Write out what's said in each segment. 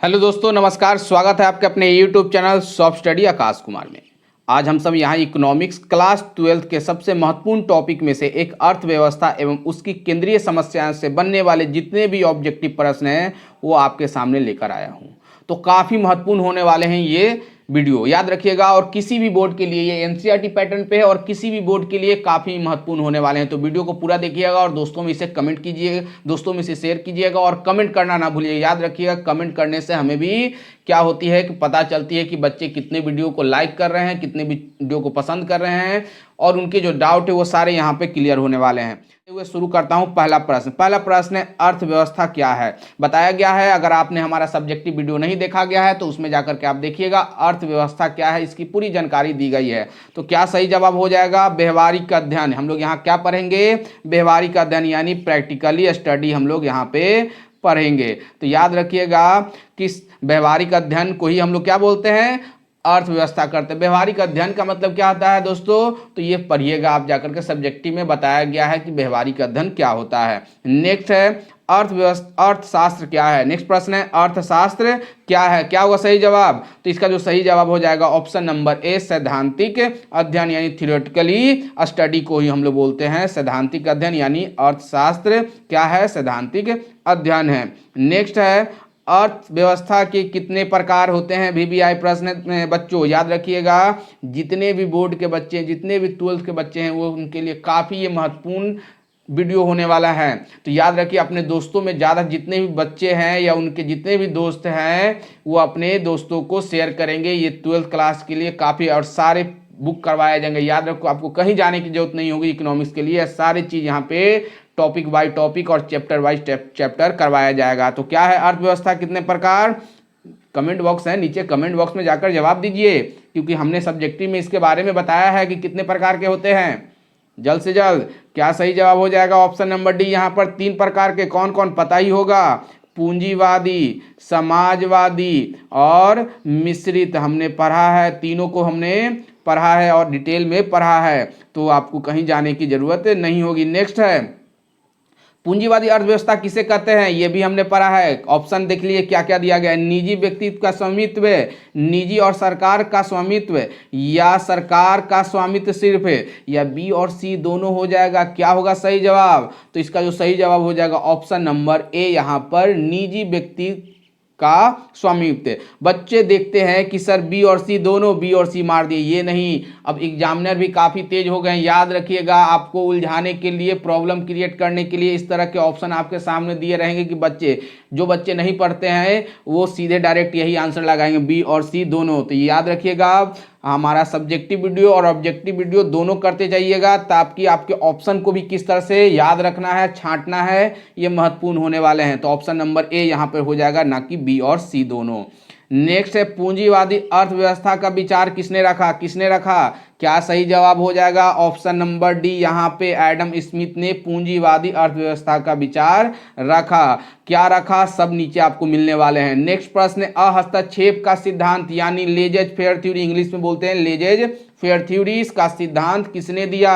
Hello दोस्तों, नमस्कार। स्वागत है आपके अपने YouTube channel soft study Akash Kumar में। आज हम सब यहाँ इकोनॉमिक्स क्लास 12 के सबसे महत्वपूर्ण टॉपिक में से एक अर्थव्यवस्था एवं उसकी केंद्रीय समस्याओं से बनने वाले जितने भी ऑब्जेक्टिव प्रश्न हैं वो आपके सामने लेकर आया हूँ। तो काफ़ी महत्वपूर्ण होने वाले हैं ये वीडियो, याद रखिएगा। और किसी भी बोर्ड के लिए ये एनसीईआरटी पैटर्न पे है और किसी भी बोर्ड के लिए काफ़ी महत्वपूर्ण होने वाले हैं। तो वीडियो को पूरा देखिएगा और दोस्तों में इसे कमेंट कीजिएगा, दोस्तों में इसे शेयर कीजिएगा और कमेंट करना ना भूलिएगा। याद रखिएगा, कमेंट करने से हमें भी क्या होती है कि पता चलती है कि बच्चे कितने वीडियो को लाइक कर रहे हैं, कितने वीडियो को पसंद कर रहे हैं और उनके जो डाउट है वो सारे यहाँ पे क्लियर होने वाले हैं। शुरू करता हूँ। पहला प्रश्न है, अर्थव्यवस्था क्या है। बताया गया है, अगर आपने हमारा सब्जेक्टिव वीडियो नहीं देखा गया है तो उसमें जाकर के आप देखिएगा, अर्थव्यवस्था क्या है इसकी पूरी जानकारी दी गई है। तो क्या सही जवाब हो जाएगा? व्यवहारिक अध्ययन। हम लोग यहाँ क्या पढ़ेंगे? व्यवहारिक अध्ययन यानी प्रैक्टिकली स्टडी हम लोग यहाँ पे पढ़ेंगे। तो याद रखिएगा कि व्यवहारिक अध्ययन को ही हम लोग क्या बोलते हैं? अर्थव्यवस्था करते हैं। व्यवहारिक अध्ययन का मतलब क्या होता है दोस्तों? तो ये पढ़िएगा आप जाकर के, सब्जेक्टिव में बताया गया है कि व्यवहारिक अध्ययन क्या होता है। नेक्स्ट है अर्थशास्त्र क्या है। नेक्स्ट प्रश्न है, अर्थशास्त्र क्या है। क्या होगा सही जवाब? तो इसका जो सही जवाब हो जाएगा ऑप्शन नंबर ए, सैद्धांतिक अध्ययन यानी थियोरेटिकली स्टडी को ही हम लोग बोलते हैं सैद्धांतिक अध्ययन, यानी अर्थशास्त्र क्या है? सैद्धांतिक अध्ययन है। नेक्स्ट है, अर्थव्यवस्था के कितने प्रकार होते हैं? वीवीआई प्रश्न बच्चों याद रखिएगा, जितने भी बोर्ड के बच्चे हैं, जितने भी 12th के बच्चे हैं, वो उनके लिए काफ़ी ये महत्वपूर्ण वीडियो होने वाला है। तो याद रखिए, अपने दोस्तों में ज़्यादा जितने भी बच्चे हैं या उनके जितने भी दोस्त हैं वो अपने दोस्तों को शेयर करेंगे। ये 12th क्लास के लिए काफ़ी और सारे बुक करवाए जाएंगे। याद रखो, आपको कहीं जाने की जरूरत नहीं होगी। इकोनॉमिक्स के लिए सारी चीज़ यहाँ पे टॉपिक बाय टॉपिक और चैप्टर वाइज चैप्टर करवाया जाएगा। तो क्या है अर्थव्यवस्था कितने प्रकार? कमेंट बॉक्स है नीचे, कमेंट बॉक्स में जाकर जवाब दीजिए, क्योंकि हमने सब्जेक्टिव में इसके बारे में बताया है कि कितने प्रकार के होते हैं। जल्द से जल्द क्या सही जवाब हो जाएगा? Option number D. यहाँ पर 3 प्रकार के कौन कौन पता ही होगा, पूंजीवादी, समाजवादी और मिश्रित हमने पढ़ा है। तीनों को हमने पढ़ा है और डिटेल में पढ़ा है, तो आपको कहीं जाने की जरूरत नहीं होगी। नेक्स्ट है, पूंजीवादी अर्थव्यवस्था किसे कहते हैं? ये भी हमने पढ़ा है। ऑप्शन देख लिए क्या क्या दिया गया है। निजी व्यक्तित्व का स्वामित्व, निजी और सरकार का स्वामित्व, या सरकार का स्वामित्व सिर्फ है, या बी और सी दोनों हो जाएगा। क्या होगा सही जवाब? तो इसका जो सही जवाब हो जाएगा ऑप्शन नंबर ए, यहाँ पर निजी व्यक्ति का स्वामित्व। बच्चे देखते हैं कि सर बी और सी दोनों, बी और सी मार दिए, ये नहीं। अब एग्जामिनर भी काफ़ी तेज हो गए हैं। याद रखिएगा, आपको उलझाने के लिए, प्रॉब्लम क्रिएट करने के लिए इस तरह के ऑप्शन आपके सामने दिए रहेंगे कि जो बच्चे नहीं पढ़ते हैं वो सीधे डायरेक्ट यही आंसर लगाएंगे, बी और सी दोनों। तो याद रखिएगा, हमारा सब्जेक्टिव वीडियो और ऑब्जेक्टिव वीडियो दोनों करते जाइएगा, ताकि आपके ऑप्शन को भी किस तरह से याद रखना है, छांटना है, ये महत्वपूर्ण होने वाले हैं। तो ऑप्शन नंबर ए यहाँ पर हो जाएगा, ना कि बी और सी दोनों। नेक्स्ट है, पूंजीवादी अर्थव्यवस्था का विचार किसने रखा? क्या सही जवाब हो जाएगा? ऑप्शन नंबर डी, यहाँ पे एडम स्मिथ ने पूंजीवादी अर्थव्यवस्था का विचार रखा। क्या रखा? सब नीचे आपको मिलने वाले हैं। नेक्स्ट प्रश्न, अहस्तक्षेप का सिद्धांत यानी लेजेज फेयर थ्योरी, इंग्लिश में बोलते हैं लेजेज फेयर थ्योरी, का सिद्धांत किसने दिया?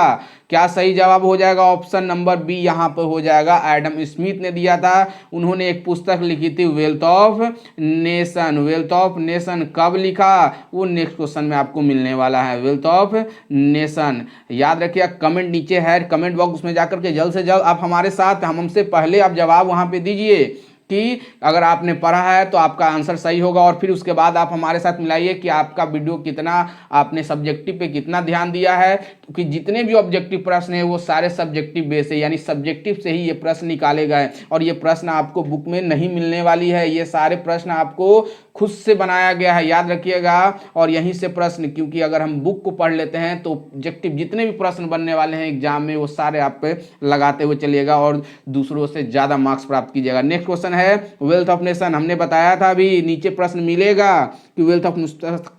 क्या सही जवाब हो जाएगा? ऑप्शन नंबर बी यहाँ पर हो जाएगा, एडम स्मिथ ने दिया था। उन्होंने एक पुस्तक लिखी थी wealth of nation. Wealth of nation कब लिखा? वो नेक्स्ट क्वेश्चन में आपको मिलने वाला है, वेल्थ ऑफ नेशन। याद रखिए, कमेंट नीचे है, कमेंट बॉक्स में जाकर के जल्द से जल्द आप हमारे साथ, हमसे पहले आप जवाब वहाँ पे दीजिए कि अगर आपने पढ़ा है तो आपका आंसर सही होगा, और फिर उसके बाद आप हमारे साथ मिलाइए कि आपका वीडियो कितना, आपने सब्जेक्टिव पे कितना ध्यान दिया है। क्योंकि जितने भी ऑब्जेक्टिव प्रश्न हैं वो सारे सब्जेक्टिव बेस है, यानी सब्जेक्टिव से ही ये प्रश्न निकाले गए, और ये प्रश्न आपको बुक में नहीं मिलने वाली है। ये सारे प्रश्न आपको खुद से बनाया गया है, याद रखिएगा। और यहीं से प्रश्न, क्योंकि अगर हम बुक को पढ़ लेते हैं तो ऑब्जेक्टिव जितने भी प्रश्न बनने वाले हैं एग्जाम में वो सारे आप पे लगाते हुए चलिएगा और दूसरों से ज़्यादा मार्क्स प्राप्त कीजिएगा। नेक्स्ट क्वेश्चन है वेल्थ ऑफ नेशन। हमने बताया था अभी, नीचे प्रश्न मिलेगा कि वेल्थ ऑफ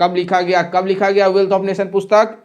कब लिखा गया वेल्थ ऑफ नेशन पुस्तक?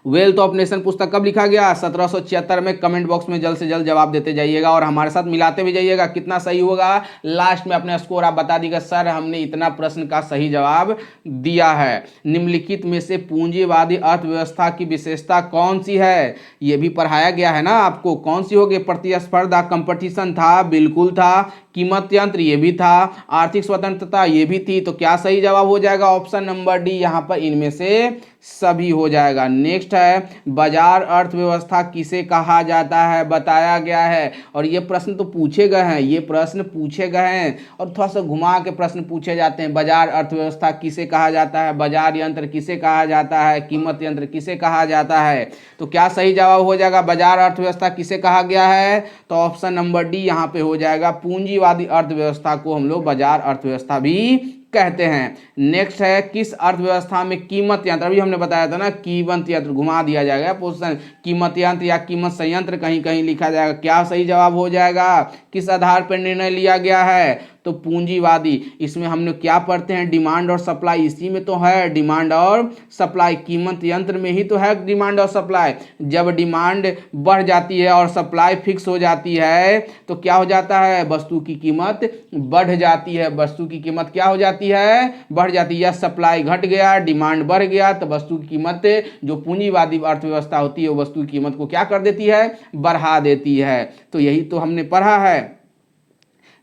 वेल्थ ऑफ नेशन पुस्तक कब लिखा गया? 1776 में। कमेंट बॉक्स में जल्द से जल्द जवाब देते जाइएगा और हमारे साथ मिलाते भी जाइएगा, कितना सही होगा। लास्ट में अपने स्कोर आप बता दीजिएगा, सर हमने इतना प्रश्न का सही जवाब दिया है। निम्नलिखित में से पूंजीवादी अर्थव्यवस्था की विशेषता कौन सी है? यह भी पढ़ाया गया है ना आपको। कौन सी होगी? प्रतिस्पर्धा, कंपटीशन था, बिल्कुल था। कीमत यंत्र, ये भी था। आर्थिक स्वतंत्रता, ये भी थी। तो क्या सही जवाब हो जाएगा? ऑप्शन नंबर डी, यहां पर इनमें से सभी हो जाएगा। नेक्स्ट है, बाजार अर्थव्यवस्था किसे कहा जाता है? बताया गया है। और ये प्रश्न तो पूछे गए हैं, ये प्रश्न पूछे गए हैं और थोड़ा सा घुमा के प्रश्न पूछे जाते हैं। बाजार अर्थव्यवस्था किसे कहा जाता है? बाजार यंत्र किसे कहा जाता है? कीमत यंत्र किसे कहा जाता है? तो क्या सही जवाब हो जाएगा? बाजार अर्थव्यवस्था किसे कहा गया है? तो ऑप्शन नंबर डी यहाँ पे हो जाएगा। पूंजीवादी अर्थव्यवस्था को हम लोग बाजार अर्थव्यवस्था भी कहते हैं। नेक्स्ट है, किस अर्थव्यवस्था में कीमत यंत्र, अभी हमने बताया था ना, कीमत यंत्र घुमा दिया जाएगा पोजीशन, कीमत यंत्र या कीमत संयंत्र कहीं कहीं लिखा जाएगा। क्या सही जवाब हो जाएगा? किस आधार पर निर्णय लिया गया है? तो पूंजीवादी। इसमें हमने क्या पढ़ते हैं? डिमांड और सप्लाई, इसी में तो है डिमांड और सप्लाई। कीमत यंत्र में ही तो है डिमांड और सप्लाई। जब डिमांड बढ़ जाती है और सप्लाई फिक्स हो जाती है तो क्या हो जाता है? वस्तु की कीमत बढ़ जाती है। वस्तु की कीमत क्या हो जाती है? बढ़ जाती है। या सप्लाई घट गया, डिमांड बढ़ गया, तो वस्तु की कीमत, जो पूंजीवादी अर्थव्यवस्था होती है, वस्तु की कीमत को क्या कर देती है? बढ़ा देती है। तो यही तो हमने पढ़ा है।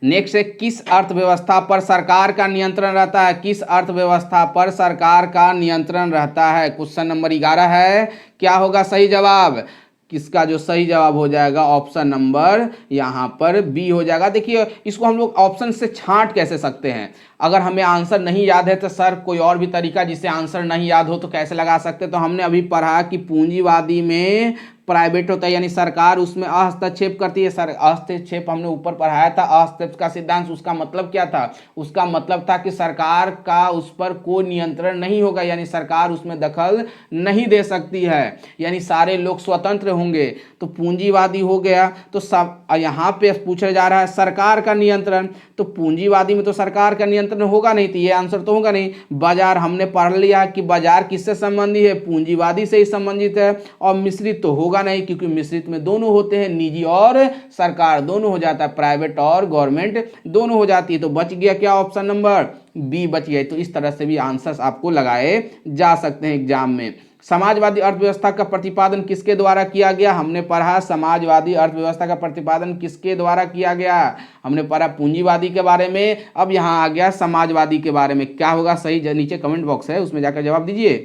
नेक्स्ट है, किस अर्थव्यवस्था पर सरकार का नियंत्रण रहता है? किस अर्थव्यवस्था पर सरकार का नियंत्रण रहता है? क्वेश्चन नंबर 11 है। क्या होगा सही जवाब? किसका जो सही जवाब हो जाएगा? ऑप्शन नंबर यहाँ पर बी हो जाएगा। देखिए, इसको हम लोग ऑप्शन से छांट कैसे सकते हैं? अगर हमें आंसर नहीं याद है तो सर कोई और भी तरीका जिससे आंसर नहीं याद हो तो कैसे लगा सकते? तो हमने अभी पढ़ा कि पूंजीवादी में प्राइवेट होता है, यानी सरकार उसमें हस्तक्षेप करती है। सर हस्तक्षेप हमने ऊपर पढ़ाया था, हस्तक्षेप का सिद्धांत। उसका मतलब क्या था? उसका मतलब था कि सरकार का उस पर कोई नियंत्रण नहीं होगा, यानी सरकार उसमें दखल नहीं दे सकती है, यानी सारे लोग स्वतंत्र होंगे। तो पूंजीवादी हो गया। तो सब यहाँ पे पूछा जा रहा है सरकार का नियंत्रण, तो पूंजीवादी में तो सरकार का नियंत्रण होगा नहीं, तो ये आंसर तो होगा नहीं। बाजार हमने पढ़ लिया कि बाजार किससे संबंधित है? पूंजीवादी से ही संबंधित है। और मिश्रित तो होगा नहीं, क्योंकि मिश्रित में दोनों होते हैं, निजी और सरकार दोनों हो जाता है, प्राइवेट और गवर्नमेंट दोनों हो जाती है। तो बच गया क्या? ऑप्शन नंबर बी बच गया। तो इस तरह से भी आंसर्स आपको लगाए जा सकते हैं एग्जाम में। समाजवादी अर्थव्यवस्था का प्रतिपादन किसके द्वारा किया गया? हमने पढ़ा समाजवादी अर्थव्यवस्था का प्रतिपादन किसके द्वारा किया गया? हमने पढ़ा पूंजीवादी के बारे में। अब यहाँ आ गया समाजवादी के बारे में। क्या होगा सही? नीचे कमेंट बॉक्स है, उसमें जाकर जवाब दीजिए।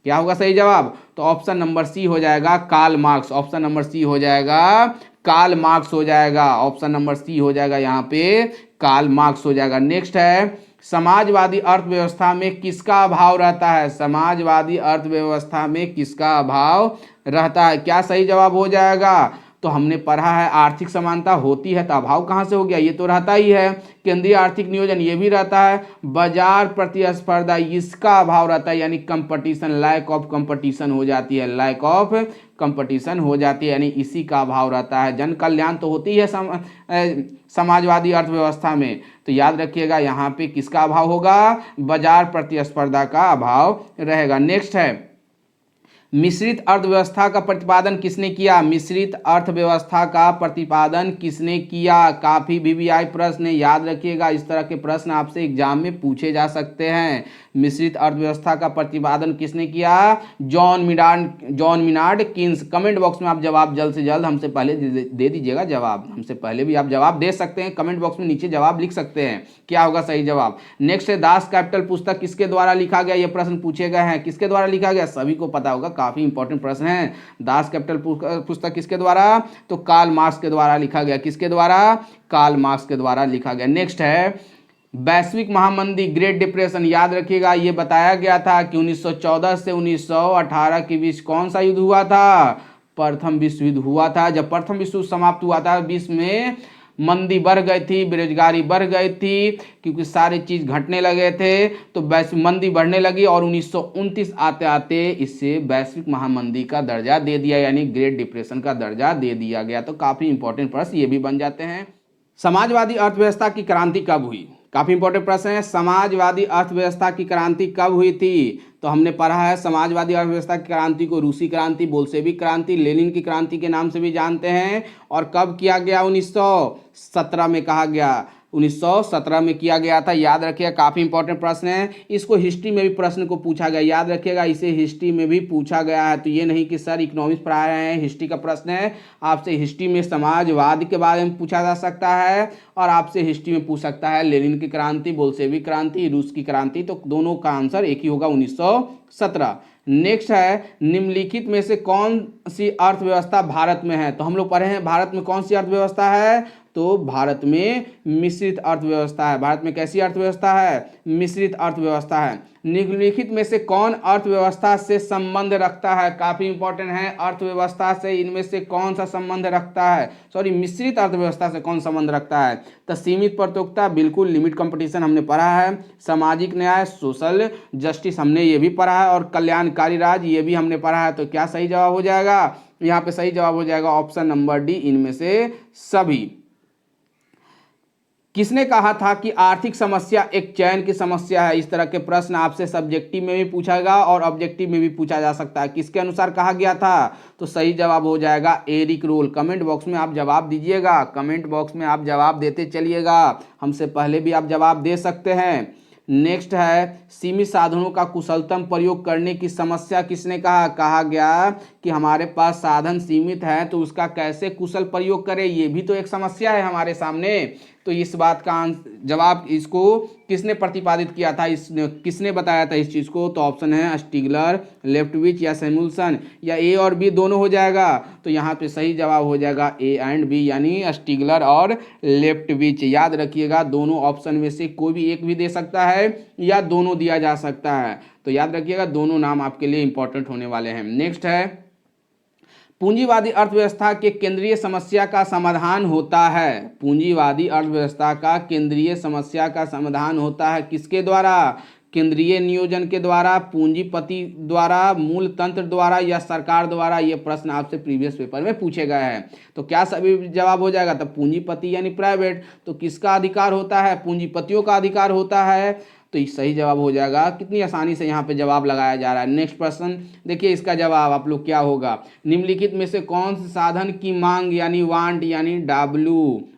क्या होगा सही जवाब? तो ऑप्शन नंबर सी हो जाएगा, Karl Marx. Option number C हो जाएगा, कार्ल मार्क्स हो जाएगा। ऑप्शन नंबर सी हो जाएगा यहाँ पे, कार्ल मार्क्स हो जाएगा। नेक्स्ट है, समाजवादी अर्थव्यवस्था में किसका अभाव रहता है? समाजवादी अर्थव्यवस्था में किसका अभाव रहता है? क्या सही जवाब हो जाएगा? तो हमने पढ़ा है आर्थिक समानता होती है, तो अभाव कहाँ से हो गया? ये तो रहता ही है। केंद्रीय आर्थिक नियोजन, ये भी रहता है। बाजार प्रतिस्पर्धा, इसका अभाव रहता है, यानी कंपटीशन, लैक ऑफ कंपटीशन हो जाती है, लैक ऑफ कंपटीशन हो जाती है, यानी इसी का अभाव रहता है। जन कल्याण तो होती है समाजवादी अर्थव्यवस्था में, तो याद रखिएगा यहाँ पे किसका अभाव होगा? बाजार प्रतिस्पर्धा का अभाव रहेगा। नेक्स्ट है, मिश्रित अर्थव्यवस्था का प्रतिपादन किसने किया? मिश्रित अर्थव्यवस्था का प्रतिपादन किसने किया? काफी वीवीआई प्रश्न, याद रखिएगा, इस तरह के प्रश्न आपसे एग्जाम में पूछे जा सकते हैं। मिश्रित अर्थव्यवस्था का प्रतिपादन किसने किया? John Maynard Keynes. Comment box में आप जवाब जल्द से जल्द हमसे पहले दे दीजिएगा जवाब। हमसे पहले भी आप जवाब दे सकते हैं, कमेंट बॉक्स में नीचे जवाब लिख सकते हैं। क्या होगा सही जवाब? नेक्स्ट है, दास कैपिटल पुस्तक किसके द्वारा लिखा गया? ये प्रश्न पूछे गए हैं, किसके द्वारा लिखा गया? सभी को पता होगा, काफी इंपॉर्टेंट प्रश्न है। दास कैपिटल पुस्तक किसके द्वारा? तो कार्ल मार्क्स के द्वारा लिखा गया। किसके द्वारा? कार्ल मार्क्स के द्वारा लिखा गया। नेक्स्ट है, वैश्विक महामंदी, ग्रेट डिप्रेशन, याद रखिएगा, ये बताया गया था कि 1914 से 1918 के बीच कौन सा युद्ध हुआ था? प्रथम विश्व युद्ध हुआ था। जब प्रथम विश्व युद्ध समाप्त हुआ था, विश्व में मंदी बढ़ गई थी, बेरोजगारी बढ़ गई थी, क्योंकि सारी चीज घटने लगे थे, तो वैश्विक मंदी बढ़ने लगी और 1929 आते आते इससे वैश्विक महामंदी का दर्जा दे दिया, यानी ग्रेट डिप्रेशन का दर्जा दे दिया गया। तो काफी इंपॉर्टेंट प्रश्न ये भी बन जाते हैं। समाजवादी अर्थव्यवस्था की क्रांति कब हुई? काफी इंपॉर्टेंट प्रश्न है। समाजवादी अर्थव्यवस्था की क्रांति कब हुई थी? तो हमने पढ़ा है समाजवादी अर्थव्यवस्था की क्रांति को रूसी क्रांति, बोल्शेविक क्रांति, लेनिन की क्रांति के नाम से भी जानते हैं। और कब किया गया? 1917 में कहा गया, 1917 में किया गया था। याद रखिएगा, काफी इंपॉर्टेंट प्रश्न है। इसको हिस्ट्री में भी प्रश्न को पूछा गया, याद रखिएगा, इसे हिस्ट्री में भी पूछा गया है। तो ये नहीं कि सर इकोनॉमिक्स पढ़ा रहे हैं, हिस्ट्री का प्रश्न है। आपसे हिस्ट्री में समाजवाद के बारे में पूछा जा सकता है और आपसे हिस्ट्री में पूछ सकता है लेनिन की क्रांति, बोल्शेविक क्रांति, रूस की क्रांति। तो दोनों का आंसर एक ही होगा, 1917। नेक्स्ट है, निम्नलिखित में से कौन सी अर्थव्यवस्था भारत में है? तो हम लोग पढ़े हैं भारत में कौन सी अर्थव्यवस्था है? तो भारत में मिश्रित अर्थव्यवस्था है। भारत में कैसी अर्थव्यवस्था है? मिश्रित अर्थव्यवस्था है। निम्नलिखित में से कौन अर्थव्यवस्था से संबंध रखता है? काफी इंपॉर्टेंट है, अर्थव्यवस्था से इनमें से कौन सा संबंध रखता है? सॉरी, मिश्रित अर्थव्यवस्था से कौन संबंध रखता है? तो सीमित प्रतियोगिता, बिल्कुल, लिमिट कंपटीशन हमने पढ़ा है। सामाजिक न्याय, सोशल जस्टिस हमने ये भी पढ़ा है। और कल्याणकारी राज ये भी हमने पढ़ा है। तो क्या सही जवाब हो जाएगा? यहाँ पे सही जवाब हो जाएगा ऑप्शन नंबर डी, इनमें से सभी। किसने कहा था कि आर्थिक समस्या एक चयन की समस्या है? इस तरह के प्रश्न आपसे सब्जेक्टिव में भी पूछागा और ऑब्जेक्टिव में भी पूछा जा सकता है। किसके अनुसार कहा गया था? तो सही जवाब हो जाएगा एरिक रोल। कमेंट बॉक्स में आप जवाब दीजिएगा, कमेंट बॉक्स में आप जवाब देते चलिएगा, हमसे पहले भी आप जवाब दे सकते हैं। नेक्स्ट है, सीमित साधनों का कुशलतम प्रयोग करने की समस्या किसने कहा? कहा गया कि हमारे पास साधन सीमित है तो उसका कैसे कुशल प्रयोग करें, ये भी तो एक समस्या है हमारे सामने। तो इस बात का जवाब इसको किसने प्रतिपादित किया था, किसने बताया था इस चीज़ को? तो ऑप्शन है स्टीगलर, लेफ्टविच या सैमुअल्सन, या ए और बी दोनों हो जाएगा। तो यहाँ पे सही जवाब हो जाएगा ए एंड बी, यानी स्टीगलर और लेफ्टविच। याद रखिएगा, दोनों ऑप्शन में से कोई भी एक भी दे सकता है या दोनों दिया जा सकता है। तो याद रखिएगा, दोनों नाम आपके लिए इंपॉर्टेंट होने वाले हैं। नेक्स्ट है, पूंजीवादी अर्थव्यवस्था के केंद्रीय समस्या का समाधान होता है। पूंजीवादी अर्थव्यवस्था का केंद्रीय समस्या का समाधान होता है किसके द्वारा? केंद्रीय नियोजन के द्वारा, पूंजीपति द्वारा, मूल तंत्र द्वारा या सरकार द्वारा? ये प्रश्न आपसे प्रीवियस पेपर में पूछे गए हैं। तो क्या सभी जवाब हो जाएगा? तो पूंजीपति यानी प्राइवेट, तो किसका अधिकार होता है? पूंजीपतियों का अधिकार होता है। तो सही जवाब हो जाएगा। कितनी आसानी से यहाँ पे जवाब लगाया जा रहा है। नेक्स्ट प्रश्न देखिए, इसका जवाब आप लोग क्या होगा? निम्नलिखित में से कौन से साधन की मांग यानी वांट यानी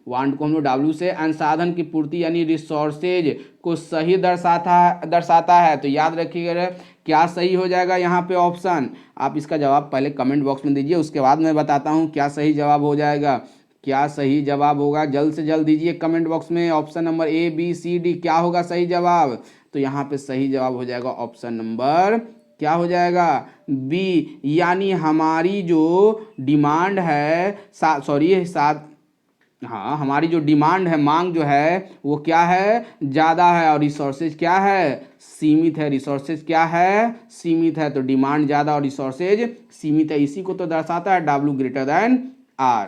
वांट को हम लोग डब्ल्यू से, संसाधन की पूर्ति यानी रिसोर्सेज को सही दर्शाता है? तो याद रखिएगा, क्या सही हो जाएगा यहाँ पे ऑप्शन? आप इसका जवाब पहले कमेंट बॉक्स में दीजिए, उसके बाद मैं बताता हूँ क्या सही जवाब हो जाएगा। क्या सही जवाब होगा? जल्द से जल्द दीजिए कमेंट बॉक्स में। Option number A, B, C, D क्या होगा सही जवाब? तो यहाँ पे सही जवाब हो जाएगा ऑप्शन नंबर, क्या हो जाएगा? बी, यानी हमारी जो डिमांड है, हाँ, हमारी जो डिमांड है, मांग जो है वो क्या है? ज़्यादा है, और रिसोर्सेज क्या है? सीमित है। रिसोर्सेज क्या है? सीमित है। तो डिमांड ज़्यादा और रिसोर्सेज सीमित है, इसी को तो दर्शाता है W greater than R।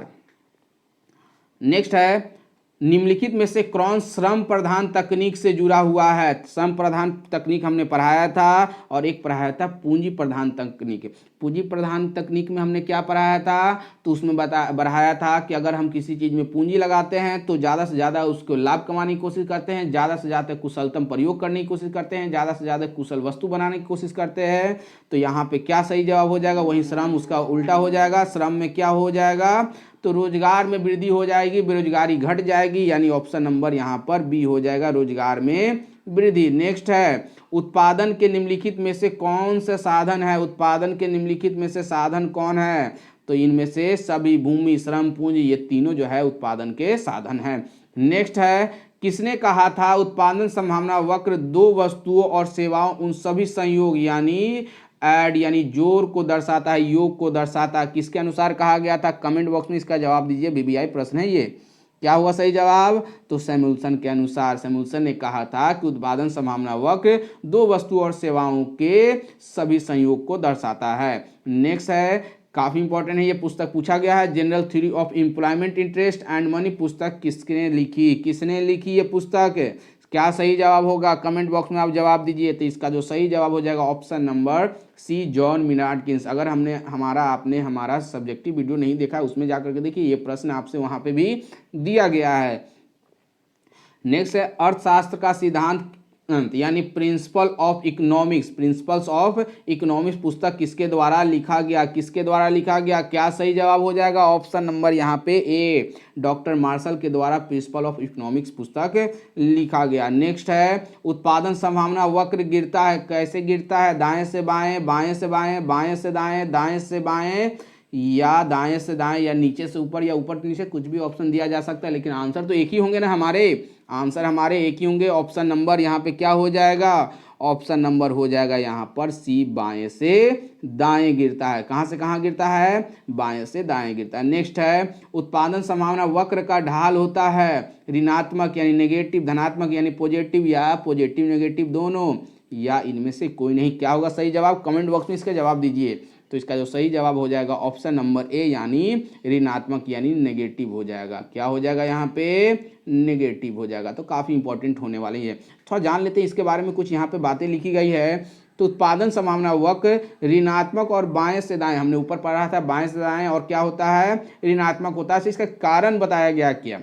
Next है, निम्नलिखित में से कौन श्रम प्रधान तकनीक से जुड़ा हुआ है? श्रम प्रधान तकनीक हमने पढ़ाया था, और एक पढ़ाया था पूंजी प्रधान तकनीक। पूंजी प्रधान तकनीक में हमने क्या पढ़ाया था? तो उसमें बढ़ाया था कि अगर हम किसी चीज़ में पूंजी लगाते हैं तो ज़्यादा से ज़्यादा उसको लाभ कमाने की कोशिश करते हैं, ज़्यादा से ज़्यादा कुशलतम प्रयोग करने की कोशिश करते हैं, ज़्यादा से ज़्यादा कुशल वस्तु बनाने की कोशिश करते हैं। तो यहाँ पे क्या सही जवाब हो जाएगा? वहीं श्रम उसका उल्टा हो जाएगा। श्रम में क्या हो जाएगा? तो रोजगार में वृद्धि हो जाएगी, बेरोजगारी घट जाएगी, यानी ऑप्शन नंबर यहाँ पर बी हो जाएगा, रोजगार में वृद्धि। नेक्स्ट है, उत्पादन के निम्नलिखित में से कौन सा साधन है? उत्पादन के निम्नलिखित में से साधन कौन है? तो इनमें से सभी, भूमि, श्रम, पूंजी, ये तीनों जो है उत्पादन के साधन हैं। नेक्स्ट है, किसने कहा था उत्पादन संभावना वक्र दो वस्तुओं और सेवाओं उन सभी संयोग यानी ऐड यानी जोड़ को दर्शाता है, योग को दर्शाता है? किसके अनुसार कहा गया था? कमेंट बॉक्स में इसका जवाब दीजिए, बीबीआई प्रश्न है ये। क्या हुआ सही जवाब? तो सैमुअल्सन के अनुसार। सैमुअल्सन ने कहा था कि उत्पादन संभावना वक्र दो वस्तु और सेवाओं के सभी संयोग को दर्शाता है। नेक्स्ट है, काफी इंपॉर्टेंट है, ये पुस्तक पूछा गया है, general theory of employment, interest and money. पुस्तक किसने लिखी? किसने लिखी ये पुस्तक? क्या सही जवाब होगा? कमेंट बॉक्स में आप जवाब दीजिए। तो इसका जो सही जवाब हो जाएगा option number C, John Maynard Keynes. अगर आपने हमारा सब्जेक्टिव वीडियो नहीं देखा, उसमें जाकर के देखिए, ये प्रश्न आपसे वहां पे भी दिया गया है। नेक्स्ट है अर्थशास्त्र का सिद्धांत यानी principle of economics, principles of economics पुस्तक किसके द्वारा लिखा गया, किसके द्वारा लिखा गया? क्या सही जवाब हो जाएगा? ऑप्शन नंबर यहाँ पे ए, डॉक्टर मार्शल के द्वारा प्रिंसिपल ऑफ इकोनॉमिक्स पुस्तक लिखा गया। नेक्स्ट है उत्पादन संभावना वक्र गिरता है, कैसे गिरता है? दाएं से बाएं, बाएं से बाएं, बाएं से दाएं, दाएं से बाएं या दाएं से दाएं या नीचे से ऊपर या ऊपर से नीचे, कुछ भी ऑप्शन दिया जा सकता है, लेकिन आंसर तो एक ही होंगे ना हमारे, आंसर हमारे एक ही होंगे। ऑप्शन नंबर यहाँ पे क्या हो जाएगा? ऑप्शन नंबर हो जाएगा यहाँ पर सी, बाएं से दाएं गिरता है। कहाँ से कहाँ गिरता है? बाएं से दाएं गिरता है। नेक्स्ट है उत्पादन संभावना वक्र का ढाल होता है ऋणात्मक यानी नेगेटिव, धनात्मक यानी पॉजिटिव या पॉजिटिव नेगेटिव दोनों, या इनमें से कोई नहीं। क्या होगा सही जवाब? कमेंट बॉक्स में इसका जवाब दीजिए। तो इसका जो सही जवाब हो जाएगा ऑप्शन नंबर ए यानी ऋणात्मक यानी नेगेटिव हो जाएगा। क्या हो जाएगा यहाँ पे? नेगेटिव हो जाएगा। तो काफ़ी इंपॉर्टेंट होने वाली है, थोड़ा जान लेते हैं इसके बारे में। कुछ यहाँ पे बातें लिखी गई है। तो उत्पादन संभावना वक्र ऋणात्मक और बाएं से दाएं, हमने ऊपर पढ़ा था बाएं से दाएं, और क्या होता है? ऋणात्मक होता है। इसका कारण बताया गया क्या?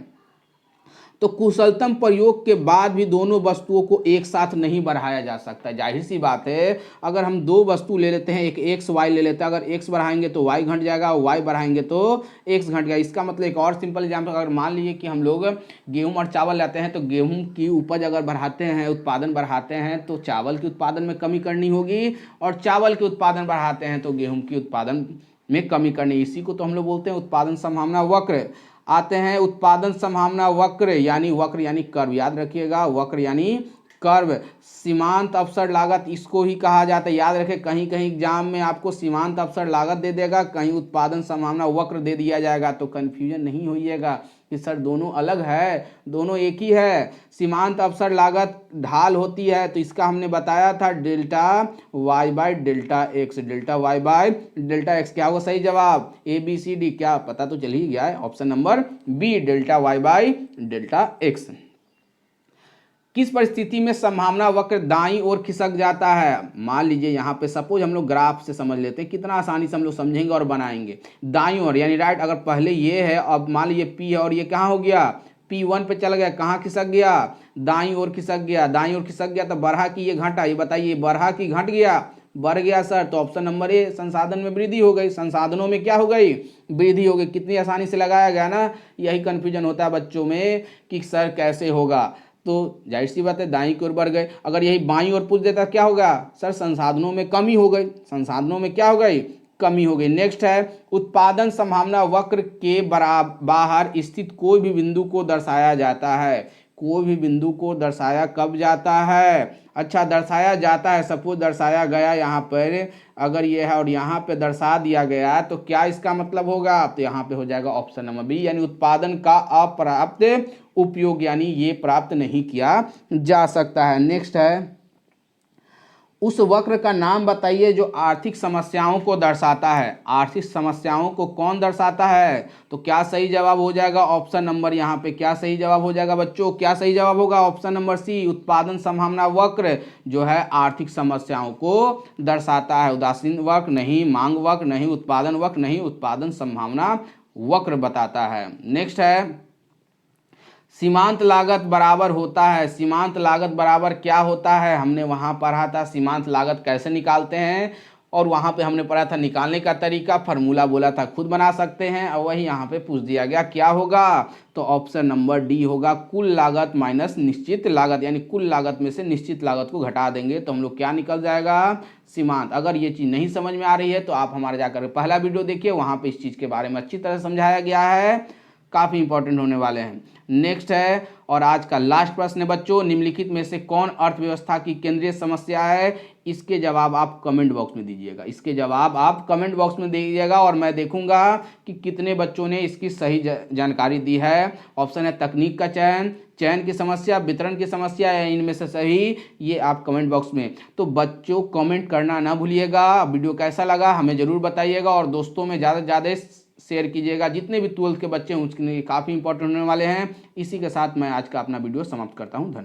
तो कुशलतम प्रयोग के बाद भी दोनों वस्तुओं को एक साथ नहीं बढ़ाया जा सकता। जाहिर सी बात है, अगर हम दो वस्तु ले लेते हैं, एक एक्स वाई ले लेते हैं, अगर एक्स बढ़ाएंगे तो वाई घट जाएगा, वाई बढ़ाएंगे तो एक्स घट गया। इसका मतलब एक और सिंपल एग्जाम्पल, अगर मान लीजिए कि हम लोग गेहूं और चावल लेते हैं, तो गेहूं की उपज अगर बढ़ाते हैं, उत्पादन बढ़ाते हैं, तो चावल के उत्पादन में कमी करनी होगी, और चावल के उत्पादन बढ़ाते हैं तो गेहूं के उत्पादन में कमी करनी। इसी को तो हम लोग बोलते हैं उत्पादन संभावना वक्र। आते हैं उत्पादन संभावना वक्र यानी कर्व, याद रखिएगा, वक्र यानी कर्व। सीमांत अवसर लागत इसको ही कहा जाता है, याद रखें। कहीं कहीं एग्जाम में आपको सीमांत अवसर लागत दे देगा, कहीं उत्पादन संभावना वक्र दे दिया जाएगा, तो कंफ्यूजन नहीं होइएगा कि सर दोनों अलग है, दोनों एक ही है। सीमांत अवसर लागत ढाल होती है, तो इसका हमने बताया था delta y by delta x, delta y by delta x. क्या होगा सही जवाब? ए बी सी डी, क्या पता तो चल ही गया है। Option number B, delta y by delta x. किस परिस्थिति में संभावना वक्र दाईं ओर खिसक जाता है? मान लीजिए यहाँ पे सपोज हम लोग ग्राफ से समझ लेते हैं, कितना आसानी से हम लोग समझेंगे और बनाएंगे। दाईं ओर यानी राइट, अगर पहले ये है, अब मान लीजिए पी है और ये कहाँ हो गया? P1 पे चल गया, कहाँ खिसक गया? दाईं ओर खिसक गया, दाईं ओर खिसक गया, तो बढ़ा कि ये घटा? ये बताइए, बढ़ा कि घट गया? बढ़ गया सर। तो ऑप्शन नंबर ए, संसाधन में वृद्धि हो गई, संसाधनों में क्या हो गई? वृद्धि हो गई। कितनी आसानी से लगाया गया ना। यही कंफ्यूजन होता है बच्चों में कि सर कैसे होगा, तो जाहिर सी बात है दाईं की ओर बढ़ गए। अगर यही बाईं ओर पूछ देता क्या होगा? सर संसाधनों में कमी हो गई, संसाधनों में क्या हो गई? कमी हो गई। नेक्स्ट है उत्पादन संभावना वक्र के बाहर स्थित कोई भी बिंदु को दर्शाया जाता है। कोई भी बिंदु को दर्शाया कब जाता है? अच्छा, दर्शाया जाता है, सपोज दर्शाया गया यहाँ पर, अगर ये है और यहाँ पे दर्शा दिया गया, तो क्या इसका मतलब होगा? तो यहाँ पे हो जाएगा ऑप्शन नंबर बी, यानी उत्पादन का अपर्याप्त उपयोग, यानी ये प्राप्त नहीं किया जा सकता है। नेक्स्ट है उस वक्र का नाम बताइए जो आर्थिक समस्याओं को दर्शाता है। आर्थिक समस्याओं को कौन दर्शाता है? तो क्या सही जवाब हो जाएगा? ऑप्शन नंबर यहाँ पे क्या सही जवाब हो जाएगा बच्चों? क्या सही जवाब होगा? ऑप्शन नंबर सी, उत्पादन संभावना वक्र जो है आर्थिक समस्याओं को दर्शाता है। उदासीन वक्र नहीं, मांग वक्र नहीं, उत्पादन वक्र नहीं, उत्पादन संभावना वक्र बताता है। नेक्स्ट है सीमांत लागत बराबर होता है। सीमांत लागत बराबर क्या होता है? हमने वहाँ पढ़ा था सीमांत लागत कैसे निकालते हैं, और वहाँ पे हमने पढ़ा था निकालने का तरीका, फार्मूला बोला था खुद बना सकते हैं, और वही यहाँ पे पूछ दिया गया। क्या होगा? तो ऑप्शन नंबर डी होगा, कुल लागत माइनस निश्चित लागत, यानी कुल लागत में से निश्चित लागत को घटा देंगे तो हम लोग क्या निकल जाएगा? सीमांत। अगर ये चीज़ नहीं समझ में आ रही है तो आप हमारे जाकर पहला वीडियो देखिए, वहाँ पर इस चीज़ के बारे में अच्छी तरह समझाया गया है, काफ़ी इंपॉर्टेंट होने वाले हैं। नेक्स्ट है और आज का लास्ट प्रश्न है बच्चों, निम्नलिखित में से कौन अर्थव्यवस्था की केंद्रीय समस्या है? इसके जवाब आप कमेंट बॉक्स में दीजिएगा, इसके जवाब आप कमेंट बॉक्स में दीजिएगा, और मैं देखूंगा कि कितने बच्चों ने इसकी सही जानकारी दी है। ऑप्शन है तकनीक का चयन, चयन की समस्या, वितरण की समस्या, या इनमें से सही, ये आप कमेंट बॉक्स में। तो बच्चों कमेंट करना ना भूलिएगा। वीडियो कैसा लगा हमें ज़रूर बताइएगा, और दोस्तों में ज़्यादा से ज़्यादा शेयर कीजिएगा। जितने भी 12th के बच्चे हैं उसके लिए काफ़ी इंपॉर्टेंट होने वाले हैं। इसी के साथ मैं आज का अपना वीडियो समाप्त करता हूँ। धन्यवाद।